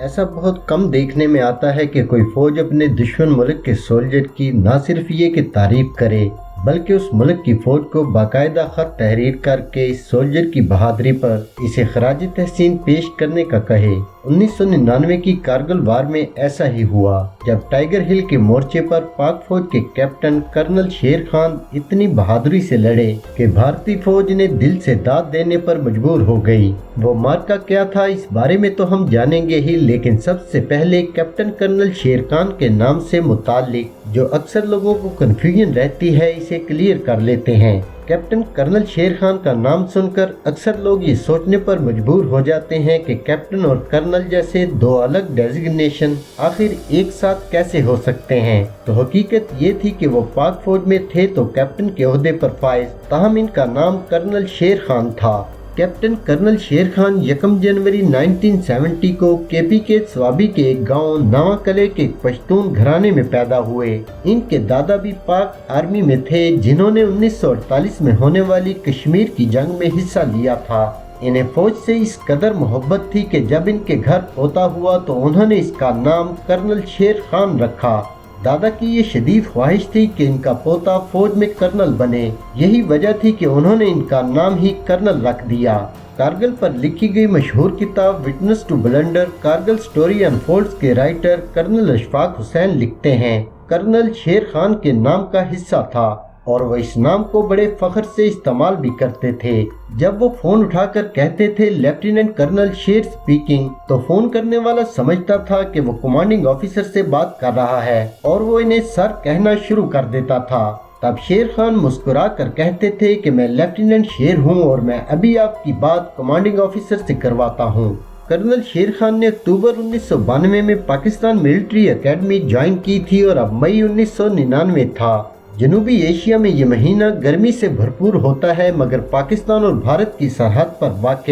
ایسا بہت کم دیکھنے میں آتا ہے کہ کوئی فوج اپنے دشمن ملک کے سولجر کی نہ صرف یہ کہ تعریف کرے بلکہ اس ملک کی فوج کو باقاعدہ خط تحریر کر کے اس سولجر کی بہادری پر اسے خراج تحسین پیش کرنے کا کہے۔ 1999 کی کارگل وار میں ایسا ہی ہوا جب ٹائیگر ہل کے مورچے پر پاک فوج کے کیپٹن کرنل شیر خان اتنی بہادری سے لڑے کہ بھارتی فوج نے دل سے داد دینے پر مجبور ہو گئی۔ وہ مارکا کیا تھا اس بارے میں تو ہم جانیں گے ہی، لیکن سب سے پہلے کیپٹن کرنل شیر خان کے نام سے متعلق جو اکثر لوگوں کو کنفیوژن رہتی ہے اسے کلیئر کر لیتے ہیں۔ کیپٹن کرنل شیر خان کا نام سن کر اکثر لوگ یہ سوچنے پر مجبور ہو جاتے ہیں کہ کیپٹن اور کرنل جیسے دو الگ ڈیزگنیشن آخر ایک ساتھ کیسے ہو سکتے ہیں۔ تو حقیقت یہ تھی کہ وہ پاک فوج میں تھے تو کیپٹن کے عہدے پر فائز، تاہم ان کا نام کرنل شیر خان تھا۔ کیپٹن کرنل شیر خان 1 جنوری 1970 کو کے پی کے سوابی کے ایک گاؤں نواں قلعے کے پشتون گھرانے میں پیدا ہوئے۔ ان کے دادا بھی پاک آرمی میں تھے جنہوں نے 1948 میں ہونے والی کشمیر کی جنگ میں حصہ لیا تھا۔ انہیں فوج سے اس قدر محبت تھی کہ جب ان کے گھر پوتا ہوا تو انہوں نے اس کا نام کرنل شیر خان رکھا۔ دادا کی یہ شدید خواہش تھی کہ ان کا پوتا فوج میں کرنل بنے، یہی وجہ تھی کہ انہوں نے ان کا نام ہی کرنل رکھ دیا۔ کارگل پر لکھی گئی مشہور کتاب witness to blunder Kargil story unfolds کے رائٹر کرنل اشفاق حسین لکھتے ہیں، کرنل شیر خان کے نام کا حصہ تھا اور وہ اس نام کو بڑے فخر سے استعمال بھی کرتے تھے۔ جب وہ فون اٹھا کر کہتے تھے لیفٹیننٹ کرنل شیر سپیکنگ تو فون کرنے والا سمجھتا تھا کہ وہ کمانڈنگ آفیسر سے بات کر رہا ہے اور وہ انہیں سر کہنا شروع کر دیتا تھا۔ تب شیر خان مسکرا کر کہتے تھے کہ میں لیفٹیننٹ شیر ہوں اور میں ابھی آپ کی بات کمانڈنگ آفیسر سے کرواتا ہوں۔ کرنل شیر خان نے اکتوبر 1992 میں پاکستان ملٹری اکیڈمی جوائن کی تھی اور اب مئی 1999 تھا۔ جنوبی ایشیا میں یہ مہینہ گرمی سے بھرپور ہوتا ہے، مگر پاکستان اور بھارت کی سرحد پر واقع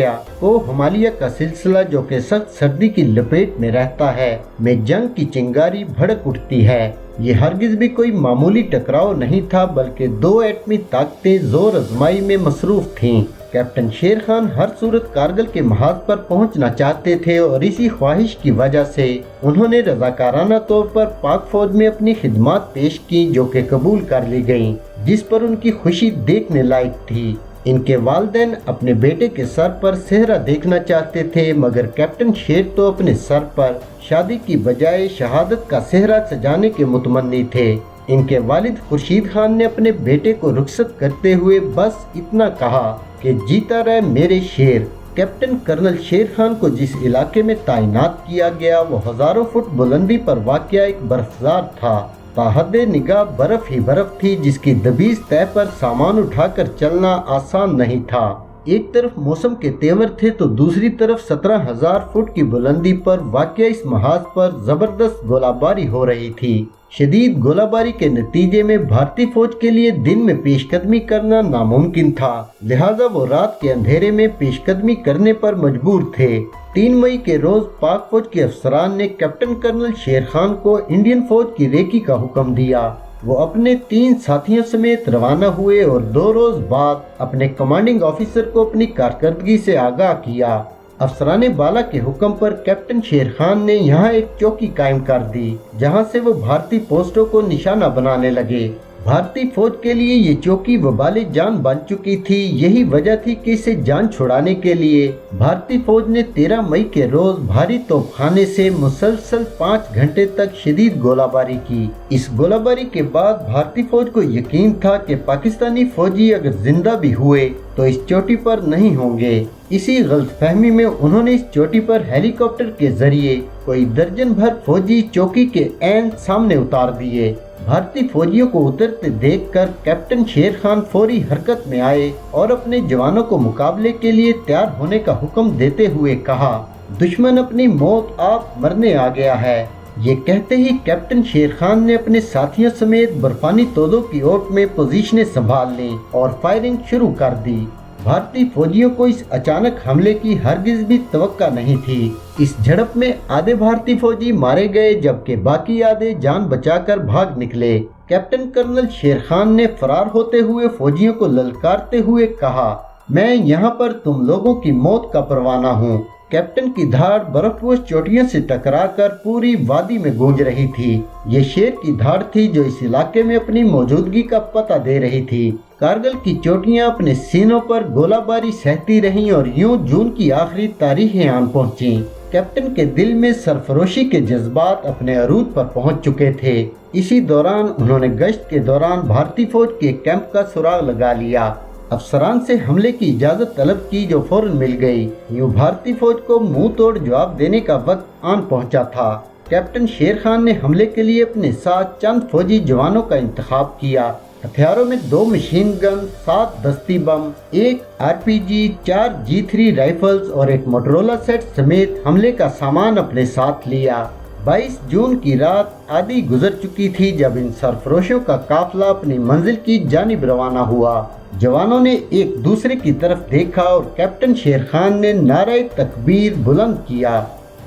ہمالیہ کا سلسلہ جو کہ سخت سردی کی لپیٹ میں رہتا ہے میں جنگ کی چنگاری بھڑک اٹھتی ہے۔ یہ ہرگز بھی کوئی معمولی ٹکراؤ نہیں تھا بلکہ دو ایٹمی طاقتیں زور آزمائی میں مصروف تھیں۔ کیپٹن شیر خان ہر صورت کارگل کے محاذ پر پہنچنا چاہتے تھے اور اسی خواہش کی وجہ سے انہوں نے رضاکارانہ طور پر پاک فوج میں اپنی خدمات پیش کی جو کہ قبول کر لی گئیں، جس پر ان کی خوشی دیکھنے لائق تھی۔ ان کے والدین اپنے بیٹے کے سر پر صحرا دیکھنا چاہتے تھے مگر کیپٹن شیر تو اپنے سر پر شادی کی بجائے شہادت کا صحرا سجانے کے متمنی تھے۔ ان کے والد خورشید خان نے اپنے بیٹے کو رخصت کرتے ہوئے بس اتنا کہا کہ جیتا رہے میرے شیر۔ کیپٹن کرنل شیر خان کو جس علاقے میں تعینات کیا گیا وہ ہزاروں فٹ بلندی پر واقع ایک برفزار تھا۔ تاحد نگاہ برف ہی برف تھی جس کی دبیز طے پر سامان اٹھا کر چلنا آسان نہیں تھا۔ ایک طرف موسم کے تیور تھے تو دوسری طرف 17,000 فٹ کی بلندی پر واقع اس محاذ پر زبردست گولہ باری ہو رہی تھی۔ شدید گولہ باری کے نتیجے میں بھارتی فوج کے لیے دن میں پیش قدمی کرنا ناممکن تھا، لہٰذا وہ رات کے اندھیرے میں پیش قدمی کرنے پر مجبور تھے۔ 3 مئی کے روز پاک فوج کے افسران نے کیپٹن کرنل شیر خان کو انڈین فوج کی ریکی کا حکم دیا۔ وہ اپنے 3 ساتھیوں سمیت روانہ ہوئے اور 2 روز بعد اپنے کمانڈنگ آفیسر کو اپنی کارکردگی سے آگاہ کیا۔ افسران بالا کے حکم پر کیپٹن شیر خان نے یہاں ایک چوکی قائم کر دی جہاں سے وہ بھارتی پوسٹوں کو نشانہ بنانے لگے۔ بھارتی فوج کے لیے یہ چوکی وبال جان بن چکی تھی، یہی وجہ تھی کہ اسے جان چھڑانے کے لیے بھارتی فوج نے 13 مئی کے روز بھاری توپ خانے سے مسلسل 5 گھنٹے تک شدید گولہ باری کی۔ اس گولہ باری کے بعد بھارتی فوج کو یقین تھا کہ پاکستانی فوجی اگر زندہ بھی ہوئے تو اس چوٹی پر نہیں ہوں گے۔ اسی غلط فہمی میں انہوں نے اس چوٹی پر ہیلی کاپٹر کے ذریعے کوئی درجن بھر فوجی چوکی کے عین سامنے اتار دیے۔ بھارتی فوجیوں کو اترتے دیکھ کر کیپٹن شیر خان فوری حرکت میں آئے اور اپنے جوانوں کو مقابلے کے لیے تیار ہونے کا حکم دیتے ہوئے کہا، دشمن اپنی موت آپ مرنے آ گیا ہے۔ یہ کہتے ہی کیپٹن شیر خان نے اپنے ساتھیوں سمیت برفانی تودوں کی اوٹ میں پوزیشنیں سنبھال لیں اور فائرنگ شروع کر دی۔ بھارتی فوجیوں کو اس اچانک حملے کی ہرگز بھی توقع نہیں تھی۔ اس جھڑپ میں آدھے بھارتی فوجی مارے گئے جبکہ باقی آدھے جان بچا کر بھاگ نکلے۔ کیپٹن کرنل شیر خان نے فرار ہوتے ہوئے فوجیوں کو للکارتے ہوئے کہا، میں یہاں پر تم لوگوں کی موت کا پروانہ ہوں۔ कैप्टन की धाड़ बर्फपोश चोटियों से टकराकर पूरी वादी में गूंज रही थी। ये शेर की धाड़ थी जो इस इलाके में अपनी मौजूदगी का पता दे रही थी। कारगिल की चोटियां अपने सीनों पर गोलाबारी सहती रहीं और यूं जून की आखिरी तारीखें आन पहुंची। कैप्टन के दिल में सरफरोशी के जज्बात अपने अरूज पर पहुंच चुके थे। इसी दौरान उन्होंने गश्त के दौरान भारतीय फौज के कैंप का सुराग लगा लिया। अफसरान से हमले की इजाजत तलब की जो फौरन मिल गई। यूं भारतीय फौज को मुंह तोड़ जवाब देने का वक्त आन पहुंचा था। कैप्टन शेर खान ने हमले के लिए अपने साथ चंद फौजी जवानों का इंतखाब किया। हथियारों में 2 मशीन गन, 7 दस्ती बम, 1 RPG, 4 G3 राइफल्स और एक मोटरोला सेट समेत हमले का सामान अपने साथ लिया। 22 जून की रात आधी गुजर चुकी थी जब इन सरफरोशों का काफिला अपनी मंजिल की जानिब रवाना हुआ। जवानों ने एक दूसरे की तरफ देखा और कैप्टन शेर खान ने नारे तकबीर बुलंद किया।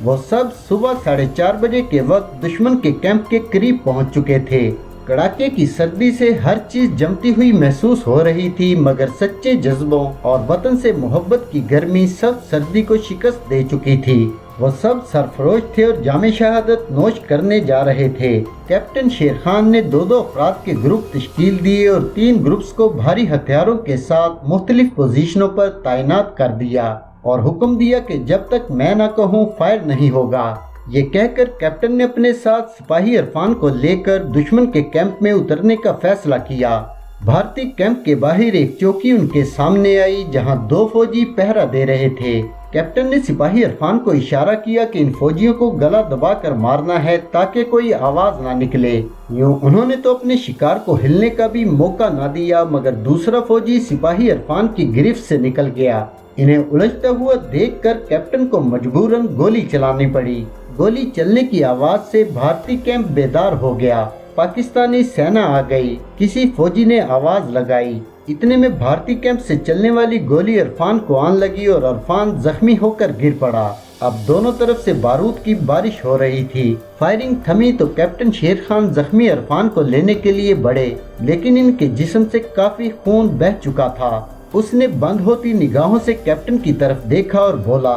वो सब सुबह 4:30 बजे के वक्त दुश्मन के कैंप के करीब पहुंच चुके थे। कड़ाके की सर्दी से हर चीज जमती हुई महसूस हो रही थी, मगर सच्चे जज्बों और वतन से मोहब्बत की गर्मी सब सर्दी को शिकस्त दे चुकी थी। वो सब सरफरोश थे और जामे शहादत नोश करने जा रहे थे। कैप्टन शेर खान ने 2-2 अफराद के ग्रुप तश्कील दिए और 3 ग्रुप्स को भारी हथियारों के साथ मुख्तलिफ पोजीशनों पर तैनात कर दिया और हुक्म दिया कि जब तक मैं न कहूँ फायर नहीं होगा। ये कहकर कैप्टन ने अपने साथ सिपाही इरफान को लेकर दुश्मन के कैंप में उतरने का फैसला किया। भारतीय कैंप के बाहर एक चौकी उनके सामने आई जहां 2 फौजी पहरा दे रहे थे। कैप्टन ने सिपाही इरफान को इशारा किया कि इन फौजियों को गला दबाकर मारना है ताकि कोई आवाज ना निकले। यूं उन्होंने तो अपने शिकार को हिलने का भी मौका ना दिया, मगर दूसरा फौजी सिपाही इरफान की गिरफ्त से निकल गया। इन्हें उलझता हुआ देखकर कैप्टन को मजबूरन गोली चलानी पड़ी। गोली चलने की आवाज से भारतीय कैंप बेदार हो गया। पाकिस्तानी सेना आ गई। किसी फौजी ने आवाज लगाई। इतने में भारतीय कैंप से चलने वाली गोली इरफान को आन लगी और इरफान जख्मी होकर गिर पड़ा। अब दोनों तरफ से बारूद की बारिश हो रही थी। फायरिंग थमी तो कैप्टन शेर खान जख्मी इरफान को लेने के लिए बढ़े, लेकिन इनके जिस्म से काफी खून बह चुका था। उसने बंद होती निगाहों से कैप्टन की तरफ देखा और बोला,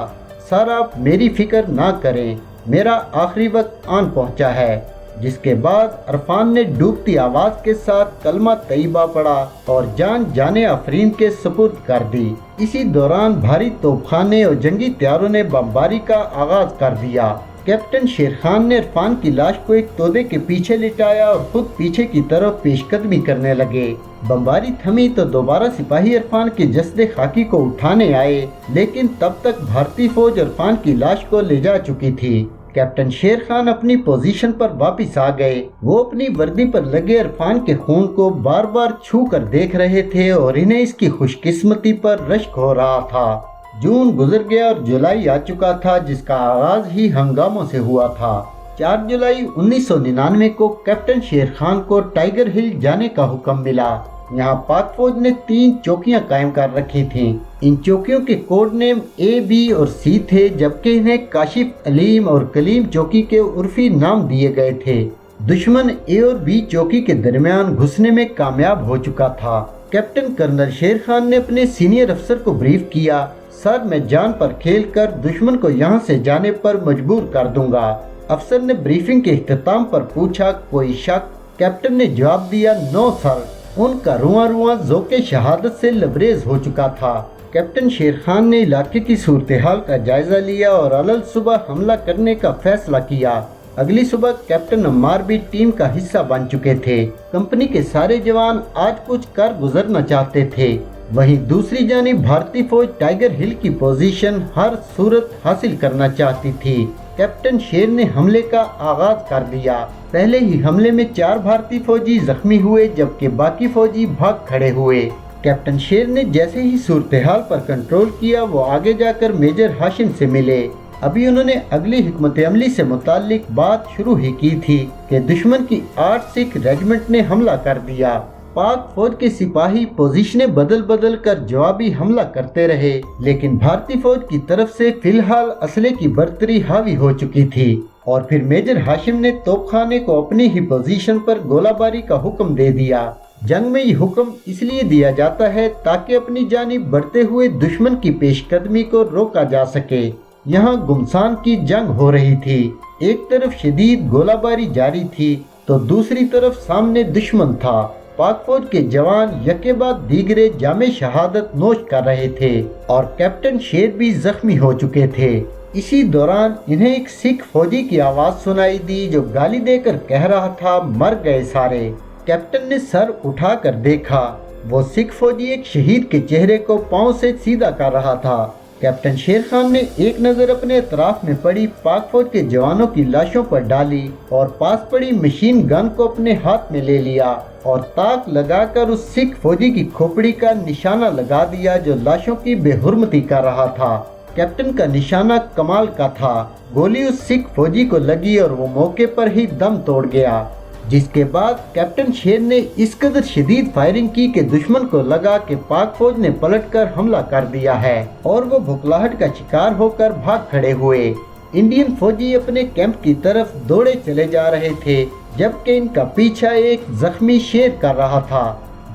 सर आप मेरी फिक्र ना करें, मेरा आखिरी वक्त आन पहुंचा है। जिसके बाद इरफान ने डूबती आवाज के साथ कलमा तैयबा पढ़ा और जान जाने आफरीन के सुपुर्द कर दी। इसी दौरान भारी तोपखाने और जंगी तैयारों ने बमबारी का आगाज कर दिया। कैप्टन शेर खान ने इरफान की लाश को एक तोदे के पीछे लिटाया और खुद पीछे की तरफ पेशकदमी करने लगे। बमबारी थमी तो दोबारा सिपाही इरफान के जस्दे खाकी को उठाने आए, लेकिन तब तक भारतीय फौज इरफान की लाश को ले जा चुकी थी। कैप्टन शेर खान अपनी पोजीशन पर वापस आ गए। वो अपनी वर्दी पर लगे इरफान के खून को बार बार छू कर देख रहे थे और इन्हें इसकी खुशकिस्मती पर रश्क हो रहा था। जून गुजर गया और जुलाई आ चुका था, जिसका आगाज ही हंगामों से हुआ था। 4 जुलाई 1999 को कैप्टन शेर खान को टाइगर हिल जाने का हुक्म मिला। यहाँ पाक फौज ने 3 चौकियां कायम कर रखी थीं। इन चौकियों के कोड नेम A, B और C थे, जबकि इन्हें काशिफ, अलीम और कलीम चौकी के उर्फी नाम दिए गए थे। दुश्मन A और B चौकी के दरमियान घुसने में कामयाब हो चुका था। कैप्टन कर्नल शेर खान ने अपने सीनियर अफसर को ब्रीफ किया, सर मैं जान पर खेलकर दुश्मन को यहाँ से जाने पर मजबूर कर दूंगा। अफसर ने ब्रीफिंग के इख्तिताम पर पूछा, कोई शक? कैप्टन ने जवाब दिया, नो सर। उनका रुआं रुआं ज़ौक़े शहादत से लबरेज हो चुका था। कैप्टन शेर खान ने इलाके की सूरत हाल का जायजा लिया और अलल सुबह हमला करने का फैसला किया। अगली सुबह कैप्टन अम्मार भी टीम का हिस्सा बन चुके थे। कंपनी के सारे जवान आज कुछ कर गुजरना चाहते थे। वहीं दूसरी जानिब भारतीय फौज टाइगर हिल की पोजीशन हर सूरत हासिल करना चाहती थी। कैप्टन शेर ने हमले का आगाज कर दिया। पहले ही हमले में 4 भारतीय फौजी जख्मी हुए, जबकि बाकी फौजी भाग खड़े हुए। कैप्टन शेर ने जैसे ही सूरत-ए-हाल पर कंट्रोल किया, वो आगे जाकर मेजर हाशिम से मिले। अभी उन्होंने अगली हिकमत अमली से मुताल्लिक बात शुरू ही की थी कि दुश्मन की 8 सिख रेजिमेंट ने हमला कर दिया। पाक फौज के सिपाही पोजीशनें बदल बदल कर जवाबी हमला करते रहे, लेकिन भारतीय फौज की तरफ से फिलहाल असले की बर्तरी हावी हो चुकी थी। और फिर मेजर हाशिम ने तोपखाने को अपनी ही पोजीशन पर गोलाबारी का हुक्म दे दिया। जंग में ये हुक्म इसलिए दिया जाता है ताकि अपनी जानिब बढ़ते हुए दुश्मन की पेशकदमी को रोका जा सके। यहाँ गुमसान की जंग हो रही थी। एक तरफ शदीद गोलाबारी जारी थी तो दूसरी तरफ सामने दुश्मन था। पाक फौज के जवान यके बाद दीगरे जामे शहादत नोश कर रहे थे और कैप्टन शेर भी जख्मी हो चुके थे। इसी दौरान इन्हें एक सिख फौजी की आवाज सुनाई दी जो गाली देकर कह रहा था, मर गए सारे। कैप्टन ने सर उठाकर देखा, वो सिख फौजी एक शहीद के चेहरे को पांव से सीधा कर रहा था। कैप्टन शेर खान ने एक नज़र अपने अतराफ में पड़ी पाक फौज के जवानों की लाशों पर डाली और पास पड़ी मशीन गन को अपने हाथ में ले लिया और ताक लगाकर उस सिख फौजी की खोपड़ी का निशाना लगा दिया जो लाशों की बेहुरमती कर रहा था। कैप्टन का निशाना कमाल का था। गोली उस सिख फौजी को लगी और वो मौके पर ही दम तोड़ गया, जिसके बाद कैप्टन शेर ने इस कदर शदीद फायरिंग की कि दुश्मन को लगा कि पाक फौज ने पलटकर हमला कर दिया है और वो भुखलाहट का शिकार होकर भाग खड़े हुए। इंडियन फौजी अपने कैंप की तरफ दौड़े चले जा रहे थे जबकि इनका पीछा एक जख्मी शेर कर रहा था।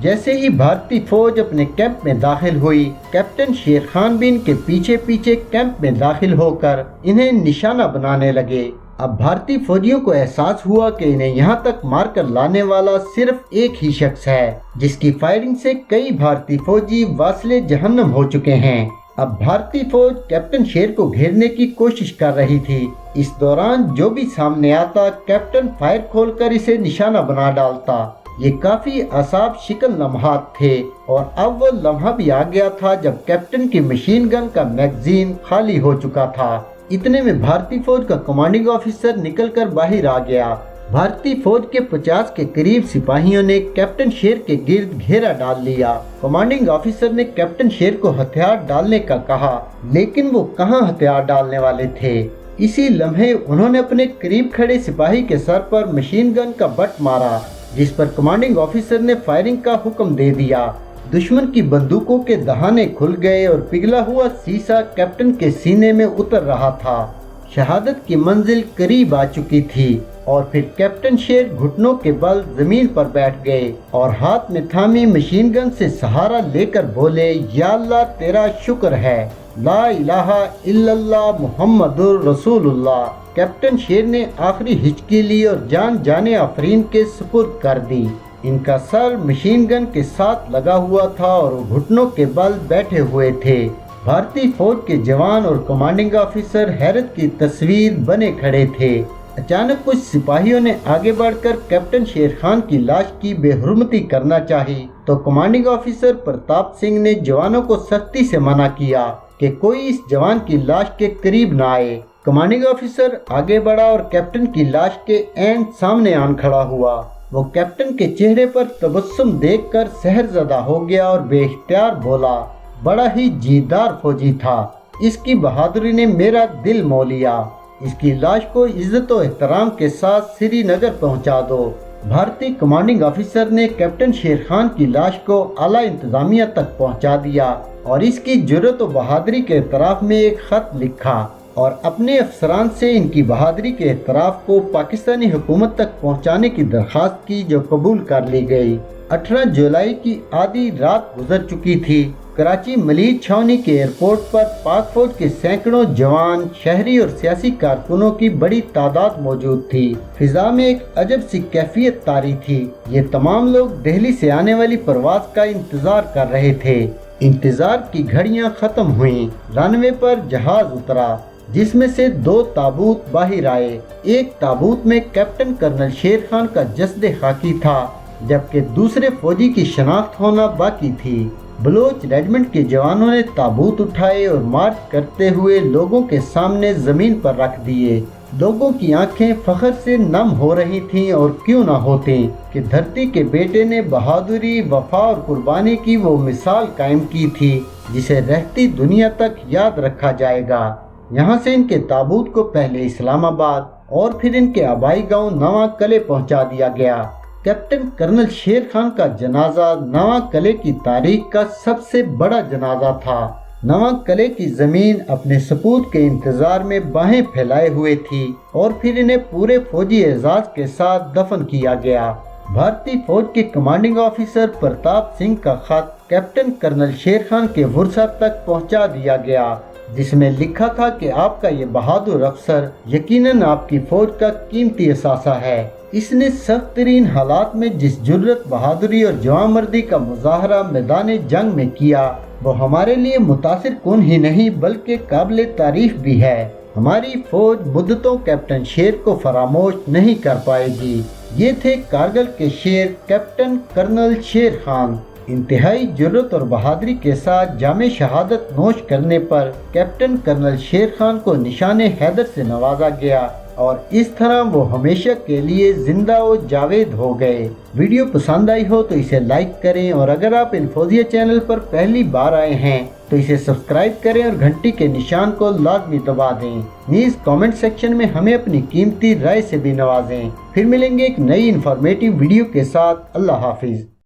जैसे ही भारतीय फौज अपने कैंप में दाखिल हुई, कैप्टन शेर खान भी इनके पीछे पीछे कैंप में दाखिल होकर इन्हें निशाना बनाने लगे। अब भारतीय फौजियों को एहसास हुआ कि इन्हें यहाँ तक मारकर लाने वाला सिर्फ एक ही शख्स है, जिसकी फायरिंग से कई भारतीय फौजी वासले जहन्नम हो चुके हैं। अब भारतीय फौज कैप्टन शेर को घेरने की कोशिश कर रही थी। इस दौरान जो भी सामने आता, कैप्टन फायर खोलकर इसे निशाना बना डालता। ये काफी असाब शिकल लम्हात थे और अब वो लम्हा भी आ गया था जब कैप्टन की मशीन गन का मैगजीन खाली हो चुका था। इतने में भारतीय फौज का कमांडिंग ऑफिसर निकलकर बाहर आ गया। भारतीय फौज के 50 के करीब सिपाहियों ने कैप्टन शेर के गिर्द घेरा डाल लिया। कमांडिंग ऑफिसर ने कैप्टन शेर को हथियार डालने का कहा, लेकिन वो कहां हथियार डालने वाले थे। इसी लम्हे उन्होंने अपने करीब खड़े सिपाही के सर पर मशीन गन का बट मारा, जिस पर कमांडिंग ऑफिसर ने फायरिंग का हुक्म दे दिया। दुश्मन की बंदूकों के दहाने खुल गए और पिघला हुआ शीशा कैप्टन के सीने में उतर रहा था। शहादत की मंजिल करीब आ चुकी थी और फिर कैप्टन शेर घुटनों के बल जमीन पर बैठ गए और हाथ में थामी मशीन गन से सहारा लेकर बोले, या अल्लाह तेरा शुक्र है, ला इलाहा इल्लल्लाह मुहम्मदुर रसूलुल्लाह। कैप्टन शेर ने आखिरी हिचकी ली और जान जाने आफरीन के सुपुर्द कर दी। इनका सर मशीन गन के साथ लगा हुआ था और वो घुटनों के बल बैठे हुए थे। भारतीय फौज के जवान और कमांडिंग ऑफिसर हैरत की तस्वीर बने खड़े थे। अचानक कुछ सिपाहियों ने आगे बढ़कर कैप्टन शेर खान की लाश की बेहुरमती करना चाही तो कमांडिंग ऑफिसर प्रताप सिंह ने जवानों को सख्ती से मना किया कि कोई इस जवान की लाश के करीब न आए। कमांडिंग ऑफिसर आगे बढ़ा और कैप्टन की लाश के एंड सामने आन खड़ा हुआ। वो कैप्टन के चेहरे पर तबस्सुम देखकर सहरज़दा हो गया और बेइख्तियार बोला, बड़ा ही जीदार फौजी था, इसकी बहादुरी ने मेरा दिल मोह लिया। इसकी लाश को इज्जत और एहतराम के साथ श्रीनगर पहुंचा दो। भारतीय कमांडिंग ऑफिसर ने कैप्टन शेर खान की लाश को आला इंतजामिया तक पहुंचा दिया और इसकी जुर्रत और बहादुरी के एतराफ़ में एक खत लिखा और अपने अफसरान से इनकी बहादुरी के एतराफ़ को पाकिस्तानी हुकूमत तक पहुंचाने की दरख्वास्त की, जो कबूल कर ली गई। 18 जुलाई की आधी रात गुजर चुकी थी। कराची मलीर छावनी के एयरपोर्ट पर पाक फौज के सैकड़ों जवान, शहरी और सियासी कारकुनों की बड़ी तादाद मौजूद थी। फिजा में एक अजब सी कैफियत तारी थी। ये तमाम लोग दिल्ली से आने वाली परवाज का इंतजार कर रहे थे। इंतजार की घड़ियां खत्म हुई। रनवे पर जहाज उतरा जिसमें से 2 ताबूत बाहर आए। एक ताबूत में कैप्टन कर्नल शेर खान का जस्द खाकी था, जबकि दूसरे फौजी की शनाख्त होना बाकी थी। बलोच रेजिमेंट के जवानों ने ताबूत उठाए और मार्च करते हुए लोगों के सामने जमीन पर रख दिए। लोगों की आंखें फख्र से नम हो रही थीं और क्यों ना होती कि धरती के बेटे ने बहादुरी, वफा और कुर्बानी की वो मिसाल कायम की थी जिसे रहती दुनिया तक याद रखा जाएगा। यहाँ से इनके ताबूत को पहले इस्लामाबाद और फिर इनके आबाई गांव नवा कले पहुँचा दिया गया। कैप्टन कर्नल शेर खान का जनाजा नवा कले की तारीख का सबसे बड़ा जनाजा था। नवा कले की जमीन अपने सपूत के इंतजार में बाहें फैलाए हुए थी और फिर इन्हें पूरे फौजी एजाज के साथ दफन किया गया। भारतीय फौज के कमांडिंग ऑफिसर प्रताप सिंह का खत कैप्टन कर्नल शेर खान के वर्सा तक पहुंचा दिया गया। جس میں لکھا تھا کہ آپ کا یہ بہادر افسر یقیناً آپ کی فوج کا قیمتی اثاثہ ہے۔ اس نے سخت ترین حالات میں جس جرت، بہادری اور جوان مردی کا مظاہرہ میدان جنگ میں کیا وہ ہمارے لیے متاثر کن ہی نہیں بلکہ قابل تعریف بھی ہے۔ ہماری فوج مدتوں کیپٹن شیر کو فراموش نہیں کر پائے گی۔ یہ تھے کارگل کے شیر کیپٹن کرنل شیر خان۔ انتہائی جرت اور بہادری کے ساتھ جام شہادت نوش کرنے پر کیپٹن کرنل شیر خان کو نشان حیدر سے نوازا گیا اور اس طرح وہ ہمیشہ کے لیے زندہ و جاوید ہو گئے۔ ویڈیو پسند آئی ہو تو اسے لائک کریں اور اگر آپ انفوزیہ چینل پر پہلی بار آئے ہیں تو اسے سبسکرائب کریں اور گھنٹی کے نشان کو لازمی دبا دیں۔ نیز کامنٹ سیکشن میں ہمیں اپنی قیمتی رائے سے بھی نوازیں۔ پھر ملیں گے ایک نئی انفارمیٹیو ویڈیو کے ساتھ۔ اللہ حافظ۔